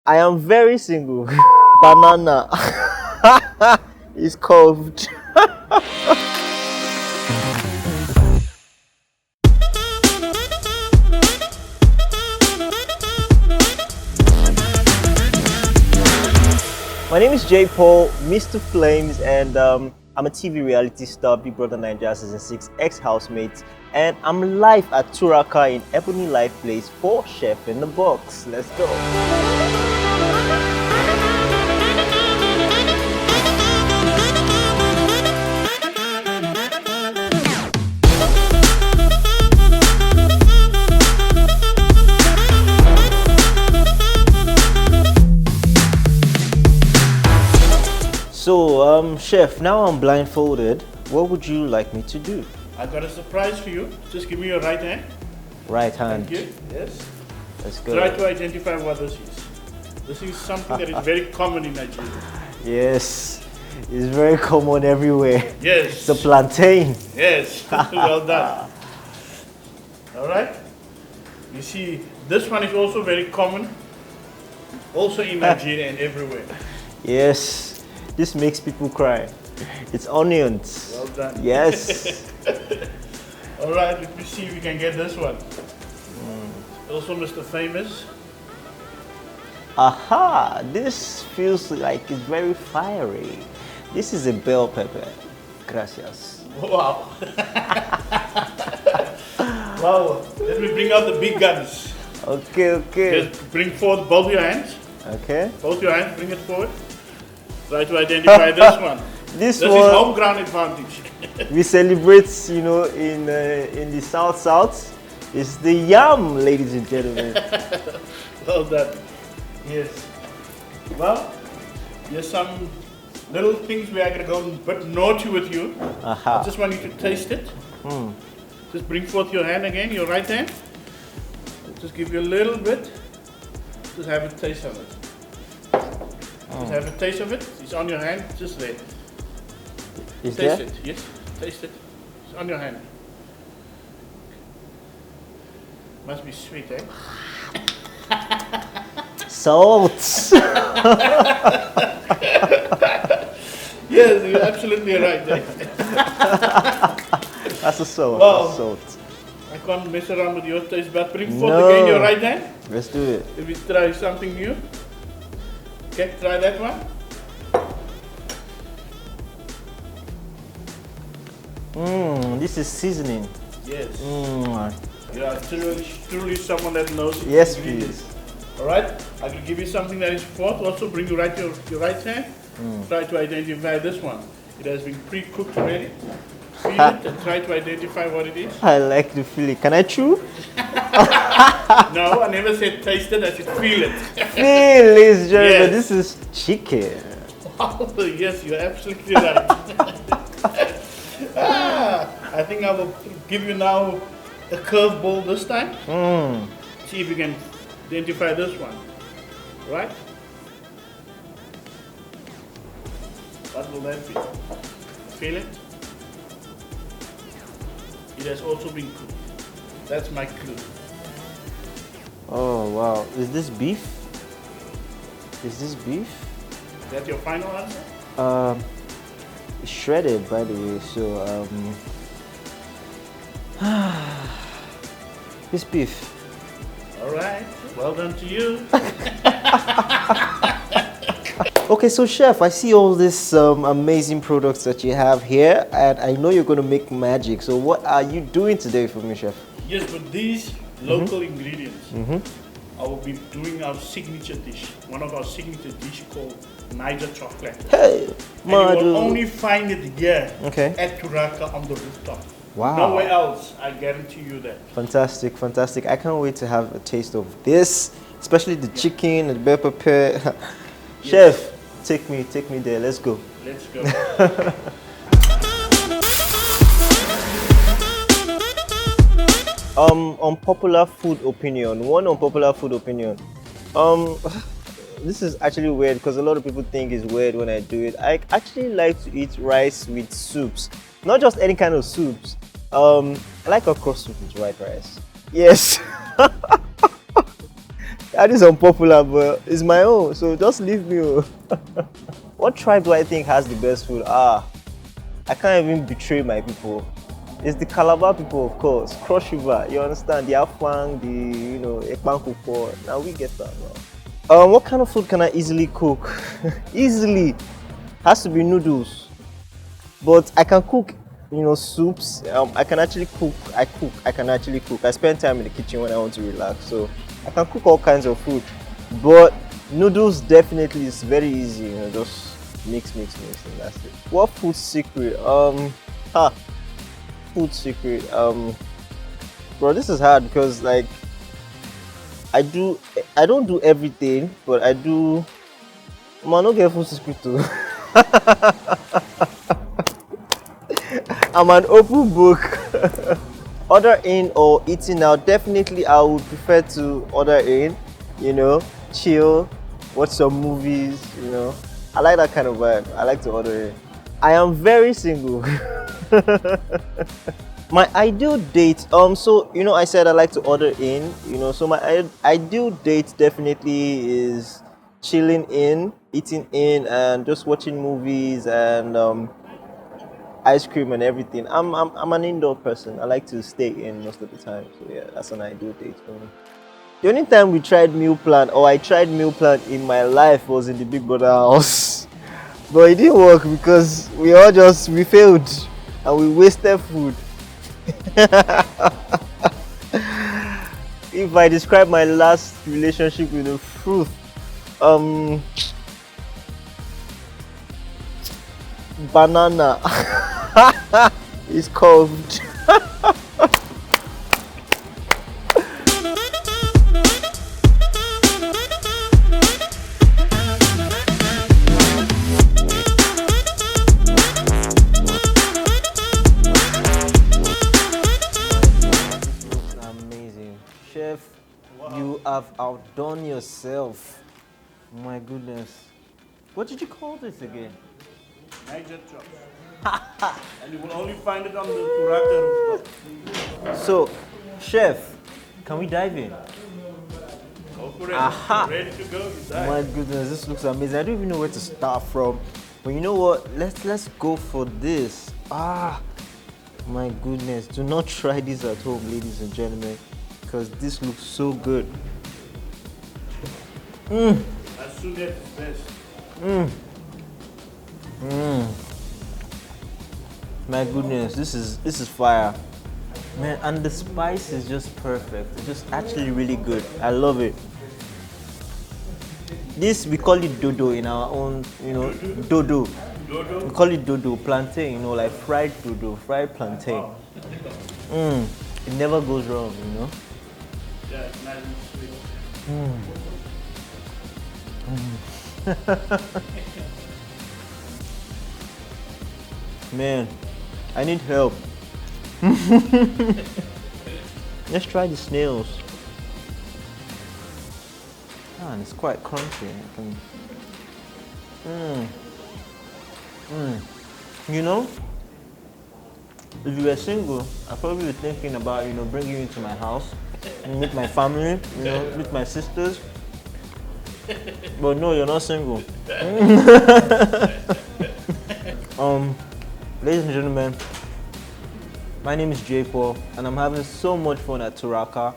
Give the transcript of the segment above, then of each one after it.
I am very single. Banana is curved. My name is JayPaul, Mr. Flames, and I'm a TV reality star, BBNaija season 6, ex-housemate, and I'm live at Turaka in EbonyLife Place for Chef in the Box. Let's go. So, Chef, now I'm blindfolded. What would you like me to do? I got a surprise for you. Just give me your right hand. Right hand. Thank you. Yes. Let's go. Try to identify what this is. This is something that is very common in Nigeria. Yes, it's very common everywhere. Yes. It's a plantain. Yes. Well done. All right. You see, this one is also very common, also in Nigeria and everywhere. Yes. This makes people cry. It's onions. Well done. Yes. All right, let me see if we can get this one. Also, Mr. Famous. Aha! This feels like it's very fiery. This is a bell pepper. Gracias. Wow. Wow. Let me bring out the big guns. Okay, okay. Just bring forth both your hands. Okay. Both your hands, bring it forward. Try to identify this one. This is one, home ground advantage. we celebrate, in the South. It's the yam, ladies and gentlemen. Well done. Yes. Well, there's some little things where I'm gonna go a bit naughty with you. Aha. I just want you to taste it. Just bring forth your hand again, your right hand. Just give you a little bit. Just have a taste of it. Just have a taste of it. It's on your hand, just there. Is Taste there? it, yes. Taste it. It's on your hand. Must be sweet, eh? Salt. Yes, you're absolutely right. Eh? That's a salt. Wow. That's salt. I can't mess around with your taste, but bring forth again your right hand. Let's do it. If we try something new. Okay, try that one. This is seasoning. Yes. You are truly someone that knows Yes, ingredients. Alright, I can give you something that is fourth. Also bring your right hand. Try to identify this one. It has been pre-cooked already. Feel it and try to identify what it is. I like to feel it. Can I chew? No, I never said taste it, I said feel it. Feel, ladies and gentlemen, Yes. this is chicken. Oh, yes, you're absolutely right. I think I will give you now a curveball this time. See if you can identify this one. Right? What will that be? Feel it? It has also been cooked. That's my clue. Oh wow, is this beef? Is this beef? Is that your final answer? It's shredded, by the way. So it's beef. All right. Well done to you. Okay, so chef, I see all these amazing products that you have here, and I know you're going to make magic. So what are you doing today for me, chef? Yes, with these local ingredients, I will be doing our signature dish. One of our signature dish called Niger chocolate. Hey, and you will only find it here at Turaka on the rooftop. Wow. Nowhere else, I guarantee you that. Fantastic, fantastic. I can't wait to have a taste of this, especially the chicken and the bell pepper. Chef, take me there. Let's go. Let's go. Unpopular food opinion. One unpopular food opinion. This is actually weird because a lot of people think it's weird when I do it. I actually like to eat rice with soups. Not just any kind of soups. I like okra soup with white rice. Yes. That is unpopular, but it's my own, so just leave me. What tribe do I think has the best food? I can't even betray my people. It's the Calabar people, of course. Cross River, you understand? The Afang, the Ekpankukwo. Now we get that now. What kind of food can I easily cook? Easily. Has to be noodles. But I can cook, soups. I can actually cook. I can actually cook. I spend time in the kitchen when I want to relax. So I can cook all kinds of food. But noodles definitely is very easy. Just mix, and that's it. What food secret? Food secret. Bro, this is hard because like I don't do everything, but I do. Man, no get food secret too. I'm an open book. Order in or eating out. Definitely, I would prefer to order in. Chill, watch some movies. I like that kind of vibe. I like to order in. I am very single. My ideal date. So I said I like to order in. So my ideal date definitely is chilling in, eating in, and just watching movies and ice cream and everything. I'm an indoor person. I like to stay in most of the time. So yeah, that's an ideal date for me. The only time we tried meal plan or I tried meal plan in my life was in the Big Brother house. But it didn't work because we failed and we wasted food. If I describe my last relationship with a fruit, banana is curved. Amazing. Chef, wow. You have outdone yourself. My goodness. What did you call this again? Niger chops. And you will only find it on the Turaka rooftop. So, chef, can we dive in? Go for it. Aha. Ready to go. My goodness, this looks amazing. I don't even know where to start from. But you know what? Let's go for this. My goodness. Do not try this at home, ladies and gentlemen, because this looks so good. As soon as this. My goodness, this is fire, man, and the spice is just perfect. It's just actually really good. I love it. This we call it dodo in our own, dodo. Dodo? We call it dodo, plantain, like fried dodo, fried plantain. It never goes wrong, Yeah, it's nice and sweet. Man, I need help. Let's try the snails. And it's quite crunchy. If you were single, I'd probably be thinking about, bringing you into my house and meet my family, meet my sisters. But no, you're not single. Ladies and gentlemen, my name is JayPaul and I'm having so much fun at Turaka.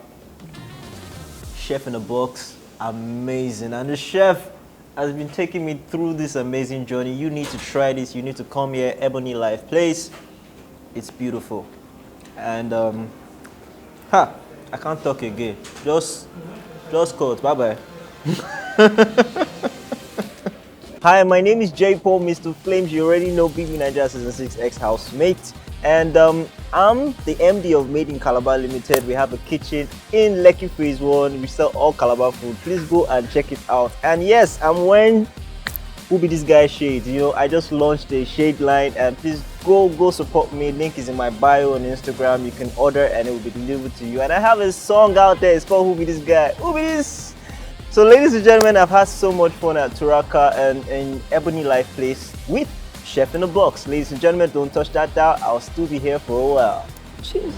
Chef in a box, amazing. And the chef has been taking me through this amazing journey. You need to try this. You need to come here, EbonyLife Place. It's beautiful. And I can't talk again. Just cut. Bye-bye. Hi, my name is JayPaul, Mr. Flames. You already know BBNaija Season 6 ex-housemate. And I'm the MD of Made in Calabar Limited. We have a kitchen in Lekki Phase 1. We sell all Calabar food. Please go and check it out. And yes, I'm wearing Who Be This Guy shades. I just launched a shade line, and please go support me. Link is in my bio on Instagram. You can order and it will be delivered to you. And I have a song out there. It's called Who Be This Guy? Who Be This? So ladies and gentlemen, I've had so much fun at Turaka and in EbonyLife Place with Chef in a Box. Ladies and gentlemen, don't touch that dial. I'll still be here for a while. Cheers.